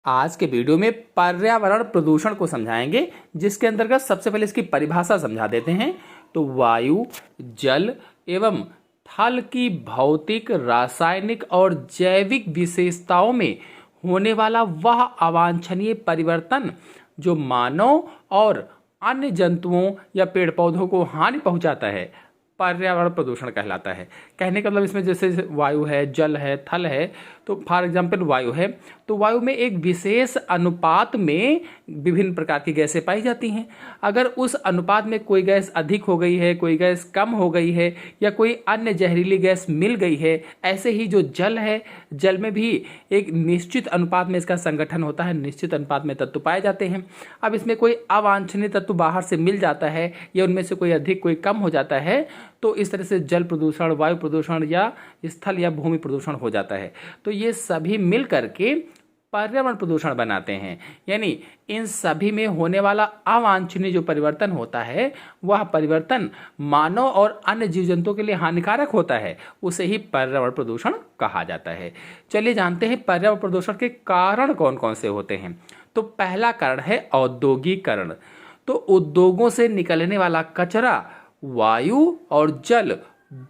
आज के वीडियो में पर्यावरण प्रदूषण को समझाएंगे, जिसके अंतर्गत सबसे पहले इसकी परिभाषा समझा देते हैं। तो वायु, जल एवं थल की भौतिक, रासायनिक और जैविक विशेषताओं में होने वाला वह अवांछनीय परिवर्तन जो मानव और अन्य जंतुओं या पेड़ पौधों को हानि पहुंचाता है, पर्यावरण प्रदूषण कहलाता है। कहने का मतलब इसमें जैसे वायु है, जल है, थल है, तो फॉर एग्जाम्पल वायु है, तो वायु में एक विशेष अनुपात में विभिन्न प्रकार की गैसें पाई जाती हैं। अगर उस अनुपात में कोई गैस अधिक हो गई है, कोई गैस कम हो गई है या कोई अन्य जहरीली गैस मिल गई है, ऐसे ही जो जल है, जल में भी एक निश्चित अनुपात में इसका संगठन होता है, निश्चित अनुपात में तत्व पाए जाते हैं। अब इसमें कोई अवांछनीय तत्व बाहर से मिल जाता है या उनमें से कोई अधिक कोई कम हो जाता है, तो इस तरह से जल प्रदूषण, वायु प्रदूषण या स्थल या भूमि प्रदूषण हो जाता है। तो ये सभी मिल करके पर्यावरण प्रदूषण बनाते हैं। यानी इन सभी में होने वाला अवांछनीय जो परिवर्तन होता है, वह परिवर्तन मानव और अन्य जीव जंतुओं के लिए हानिकारक होता है, उसे ही पर्यावरण प्रदूषण कहा जाता है। चलिए जानते हैं पर्यावरण प्रदूषण के कारण कौन कौन से होते हैं। तो पहला कारण है औद्योगिकरण। तो उद्योगों से निकलने वाला कचरा वायु और जल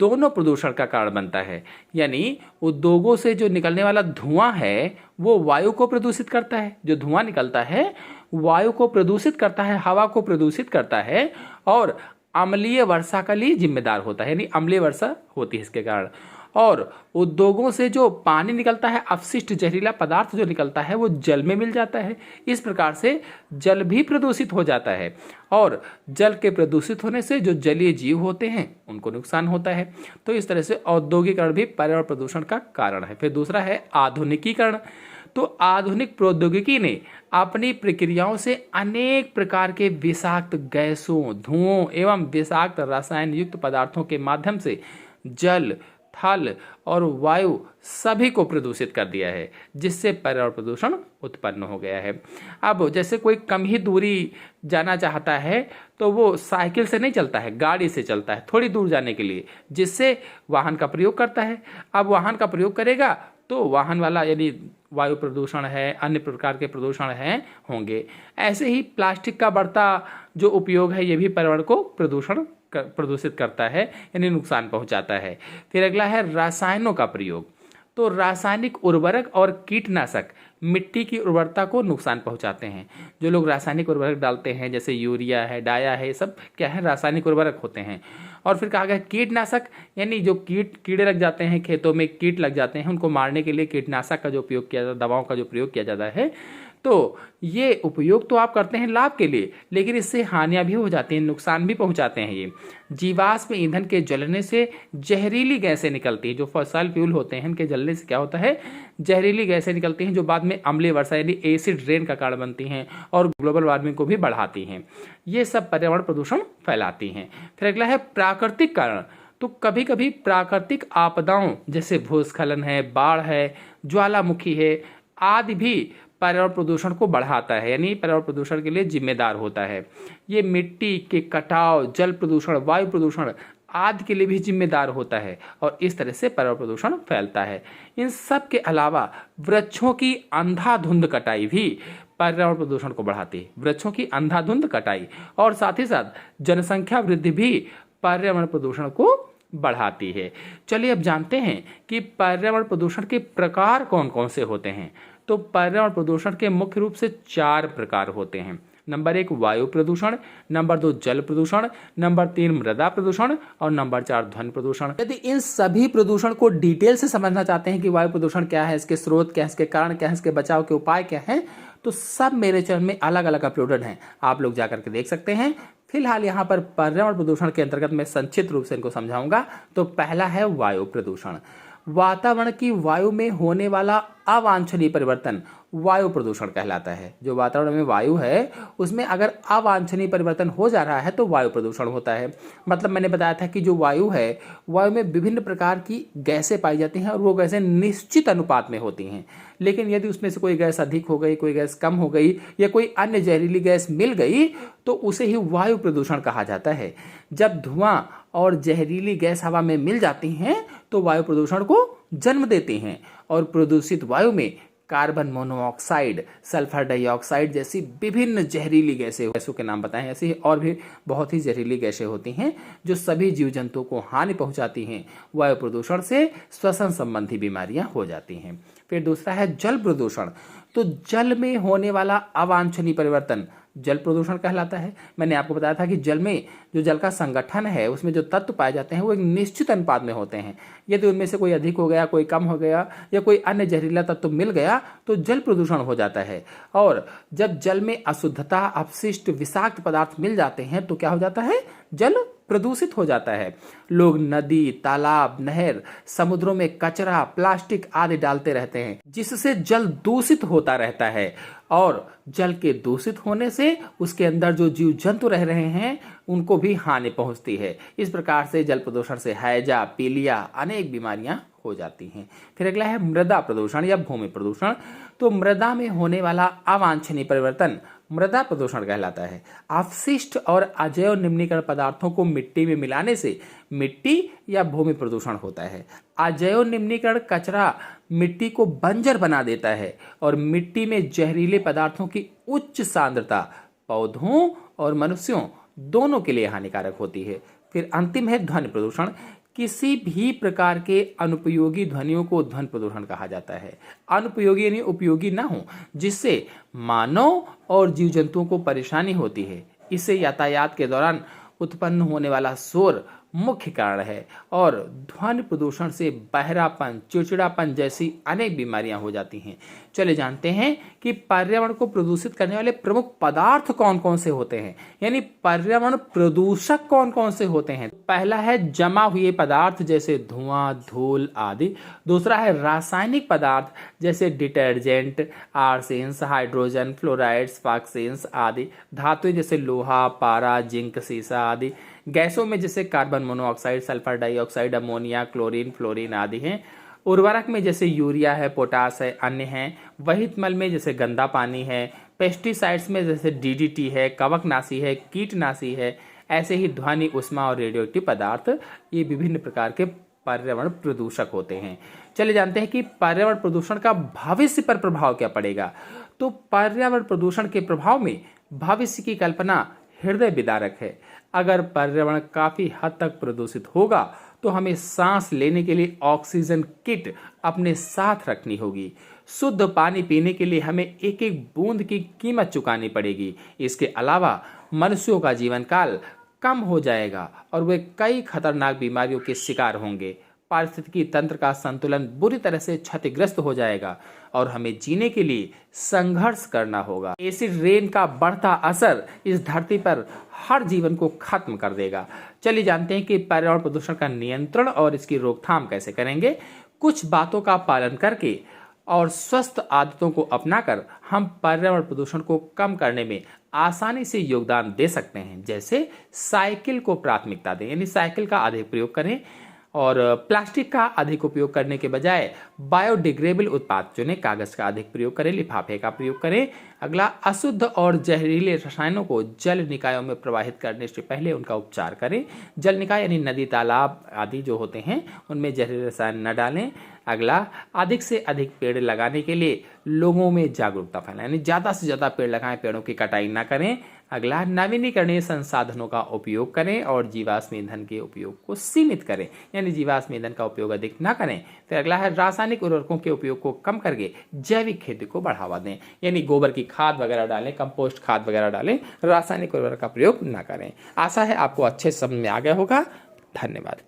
दोनों प्रदूषण का कारण बनता है। यानी उद्योगों से जो निकलने वाला धुआं है वो वायु को प्रदूषित करता है। जो धुआं निकलता है वायु को प्रदूषित करता है, हवा को प्रदूषित करता है और अम्लीय वर्षा का लिए जिम्मेदार होता है। यानी अम्लीय वर्षा होती है इसके कारण। और उद्योगों से जो पानी निकलता है, अपशिष्ट जहरीला पदार्थ जो निकलता है, वो जल में मिल जाता है। इस प्रकार से जल भी प्रदूषित हो जाता है और जल के प्रदूषित होने से जो जलीय जीव होते हैं उनको नुकसान होता है। तो इस तरह से औद्योगिकरण भी पर्यावरण प्रदूषण का कारण है। फिर दूसरा है आधुनिकीकरण। तो आधुनिक प्रौद्योगिकी ने अपनी प्रक्रियाओं से अनेक प्रकार के विषाक्त गैसों, धुओं एवं विषाक्त रसायन युक्त पदार्थों के माध्यम से जल, थल और वायु सभी को प्रदूषित कर दिया है, जिससे पर्यावरण प्रदूषण उत्पन्न हो गया है। अब जैसे कोई कम ही दूरी जाना चाहता है तो वो साइकिल से नहीं चलता है, गाड़ी से चलता है थोड़ी दूर जाने के लिए, जिससे वाहन का प्रयोग करता है। अब वाहन का प्रयोग करेगा तो वाहन वाला यानी वायु प्रदूषण है, अन्य प्रकार के प्रदूषण हैं होंगे। ऐसे ही प्लास्टिक का बढ़ता जो उपयोग है, ये भी पर्यावरण को प्रदूषित करता है, यानी नुकसान पहुंचाता है। फिर अगला है रसायनों का प्रयोग। तो रासायनिक उर्वरक और कीटनाशक मिट्टी की उर्वरता को नुकसान पहुंचाते हैं। जो लोग रासायनिक उर्वरक डालते हैं, जैसे यूरिया है, डाया है, ये सब क्या है, रासायनिक उर्वरक होते हैं। और फिर कहा गया कीटनाशक, यानी जो कीड़े लग जाते हैं, खेतों में कीट लग जाते हैं, उनको मारने के लिए कीटनाशक का जो उपयोग किया जाता है, दवाओं का जो प्रयोग किया जाता है। तो ये उपयोग तो आप करते हैं लाभ के लिए, लेकिन इससे हानियां भी हो जाती हैं, नुकसान भी पहुंचाते हैं। ये जीवाश्म ईंधन के जलने से जहरीली गैसें निकलती हैं। जो फॉसिल फ्यूल होते हैं, इनके जलने से क्या होता है, जहरीली गैसें निकलती हैं, जो बाद में अम्लीय वर्षा यानी एसिड रेन का कारण बनती हैं और ग्लोबल वार्मिंग को भी बढ़ाती हैं। ये सब पर्यावरण प्रदूषण फैलाती हैं। फिर अगला है प्राकृतिक कारण। तो कभी कभी प्राकृतिक आपदाओं जैसे भूस्खलन है, बाढ़ है, ज्वालामुखी है आदि भी पर्यावरण प्रदूषण को बढ़ाता है, यानी पर्यावरण प्रदूषण के लिए जिम्मेदार होता है। ये मिट्टी के कटाव, जल प्रदूषण, वायु प्रदूषण आदि के लिए भी जिम्मेदार होता है और इस तरह से पर्यावरण प्रदूषण फैलता है। इन सब के अलावा वृक्षों की अंधाधुंध कटाई भी पर्यावरण प्रदूषण को बढ़ाती है। वृक्षों की अंधाधुंध कटाई और साथ ही साथ जनसंख्या वृद्धि भी पर्यावरण प्रदूषण को बढ़ाती है। चलिए अब जानते हैं कि पर्यावरण प्रदूषण के प्रकार कौन कौन से होते हैं। तो पर्यावरण प्रदूषण के मुख्य रूप से 4 प्रकार होते हैं। नंबर 1 वायु प्रदूषण, नंबर 2 जल प्रदूषण, नंबर 3 मृदा प्रदूषण और नंबर 4 ध्वनि प्रदूषण। यदि इन सभी प्रदूषण को डिटेल से समझना चाहते हैं कि वायु प्रदूषण क्या है, इसके स्रोत क्या है, इसके कारण क्या है, इसके बचाव के उपाय क्या है, तो सब मेरे चैनल में अलग अलग अपलोडेड हैं, आप लोग जाकर के देख सकते हैं। फिलहाल यहाँ पर पर्यावरण प्रदूषण के अंतर्गत मैं संक्षिप्त रूप से इनको समझाऊंगा। तो पहला है वायु प्रदूषण। वातावरण की वायु में होने वाला अवांछनीय परिवर्तन वायु प्रदूषण कहलाता है। जो वातावरण में वायु है उसमें अगर अवांछनीय परिवर्तन हो जा रहा है तो वायु प्रदूषण होता है। मतलब मैंने बताया था कि जो वायु है, वायु में विभिन्न प्रकार की गैसें पाई जाती हैं और वो गैसें निश्चित अनुपात में होती हैं। लेकिन यदि उसमें से कोई गैस अधिक हो गई, कोई गैस कम हो गई या कोई अन्य जहरीली गैस मिल गई तो उसे ही वायु प्रदूषण कहा जाता है। जब धुआं और जहरीली गैस हवा में मिल जाती हैं तो वायु प्रदूषण को जन्म देती हैं और प्रदूषित वायु में कार्बन मोनोऑक्साइड, सल्फर डाइऑक्साइड जैसी विभिन्न जहरीली गैसों के नाम बताएं। ऐसी और भी बहुत ही जहरीली गैसें होती हैं जो सभी जीव जंतुओं को हानि पहुंचाती हैं। वायु प्रदूषण से श्वसन संबंधी बीमारियां हो जाती हैं। फिर दूसरा है जल प्रदूषण। तो जल में होने वाला अवांछनीय परिवर्तन जल प्रदूषण कहलाता है। मैंने आपको बताया था कि जल में जो जल का संगठन है उसमें जो तत्व पाए जाते हैं वो एक निश्चित अनुपात में होते हैं। यदि उनमें से कोई अधिक हो गया, कोई कम हो गया या कोई अन्य जहरीला तत्व मिल गया तो जल प्रदूषण हो जाता है। और जब जल में अशुद्धता, अपशिष्ट, विषाक्त पदार्थ मिल जाते हैं तो क्या हो जाता है? जल प्रदूषित हो जाता है। लोग नदी, तालाब, नहर, समुद्रों में कचरा, प्लास्टिक आदि डालते रहते हैं जिससे जल दूषित होता रहता है। और जल के दूषित होने से उसके अंदर जो जीव जंतु रह रहे हैं उनको भी हानि पहुंचती है। इस प्रकार से जल प्रदूषण से हैजा, पीलिया अनेक बीमारियां हो जाती हैं। फिर अगला है मृदा प्रदूषण या भूमि प्रदूषण। तो मृदा में होने वाला अवांछनीय परिवर्तन मृदा प्रदूषण कहलाता है। अपशिष्ट और अजैव निम्नीकरण पदार्थों को मिट्टी में मिलाने से मिट्टी या भूमि प्रदूषण होता है। अजैव निम्नीकरण कचरा मिट्टी को बंजर बना देता है और मिट्टी में जहरीले पदार्थों की उच्च सांद्रता पौधों और मनुष्यों दोनों के लिए हानिकारक होती है। फिर अंतिम है ध्वनि प्रदूषण। किसी भी प्रकार के अनुपयोगी ध्वनियों को ध्वनि प्रदूषण कहा जाता है। अनुपयोगी यानी उपयोगी ना हो, जिससे मानव और जीव जंतुओं को परेशानी होती है। इससे यातायात के दौरान उत्पन्न होने वाला शोर मुख्य कारण है और ध्वनि प्रदूषण से बहरापन, चिड़चिड़ापन जैसी अनेक बीमारियां हो जाती हैं। चलिए जानते हैं कि पर्यावरण को प्रदूषित करने वाले प्रमुख पदार्थ कौन कौन से होते हैं, यानी पर्यावरण प्रदूषक कौन कौन से होते हैं। पहला है जमा हुए पदार्थ जैसे धुआं, धूल आदि। दूसरा है रासायनिक पदार्थ जैसे डिटर्जेंट, आर्सेंस, हाइड्रोजन, फ्लोराइड्स, फॉक्सेंस आदि। धातुएं जैसे लोहा, पारा, जिंक, सीसा आदि। गैसों में जैसे carbon monoxide, sulphur dioxide, ammonia, chlorine, fluorine आदि हैं। उर्वरक में जैसे यूरिया है, पोटास है, अन्य हैं। वहित में जैसे गंदा पानी है। पेस्टिसाइड्स में जैसे डीडीटी है, कवकनाशी है, कीटनाशी है। ऐसे ही ध्वनि, उष्मा और रेडियोएक्टिव पदार्थ ये विभिन्न प्रकार के पर्यावरण प्रदूषक होते हैं। चलिए जानते हैं कि पर्यावरण प्रदूषण का भविष्य पर प्रभाव क्या पड़ेगा। तो पर्यावरण प्रदूषण के प्रभाव में भविष्य की कल्पना हृदय विदारक है। अगर पर्यावरण काफी हद तक प्रदूषित होगा तो हमें सांस लेने के लिए ऑक्सीजन किट अपने साथ रखनी होगी। शुद्ध पानी पीने के लिए हमें एक एक बूंद की कीमत चुकानी पड़ेगी। इसके अलावा मनुष्यों का जीवन काल कम हो जाएगा और वे कई खतरनाक बीमारियों के शिकार होंगे। पारिस्थितिकी तंत्र का संतुलन बुरी तरह से क्षतिग्रस्त हो जाएगा और हमें जीने के लिए संघर्ष करना होगा। एसिड रेन का बढ़ता असर इस धरती पर हर जीवन को खत्म कर देगा। चलिए जानते हैं कि पर्यावरण प्रदूषण का नियंत्रण और इसकी रोकथाम कैसे करेंगे। कुछ बातों का पालन करके और स्वस्थ आदतों को अपनाकर हम पर्यावरण प्रदूषण को कम करने में आसानी से योगदान दे सकते हैं। जैसे साइकिल को प्राथमिकता दें, यानी साइकिल का अधिक प्रयोग करें और प्लास्टिक का अधिक उपयोग करने के बजाय बायोडिग्रेडेबल उत्पाद चुनें। कागज का अधिक प्रयोग करें, लिफाफे का प्रयोग करें। अगला, अशुद्ध और जहरीले रसायनों को जल निकायों में प्रवाहित करने से पहले उनका उपचार करें। जल निकाय यानी नदी, तालाब आदि जो होते हैं उनमें जहरीले रसायन न डालें। अगला, अधिक से अधिक पेड़ लगाने के लिए लोगों में जागरूकता फैलाएं, यानी ज़्यादा से ज़्यादा पेड़ लगाएं, पेड़ों की कटाई ना करें। अगला, नवीनीकरणीय संसाधनों का उपयोग करें और जीवाश्म ईंधन के उपयोग को सीमित करें, यानी जीवाश्म ईंधन का उपयोग अधिक ना करें। फिर अगला है रासायनिक उर्वरकों के उपयोग को कम करके जैविक खेती को बढ़ावा दें, यानी गोबर की खाद वगैरह डालें, कंपोस्ट खाद वगैरह डालें, रासायनिक उर्वरक का प्रयोग ना करें। आशा है आपको अच्छे समझ में आ गया होगा। धन्यवाद।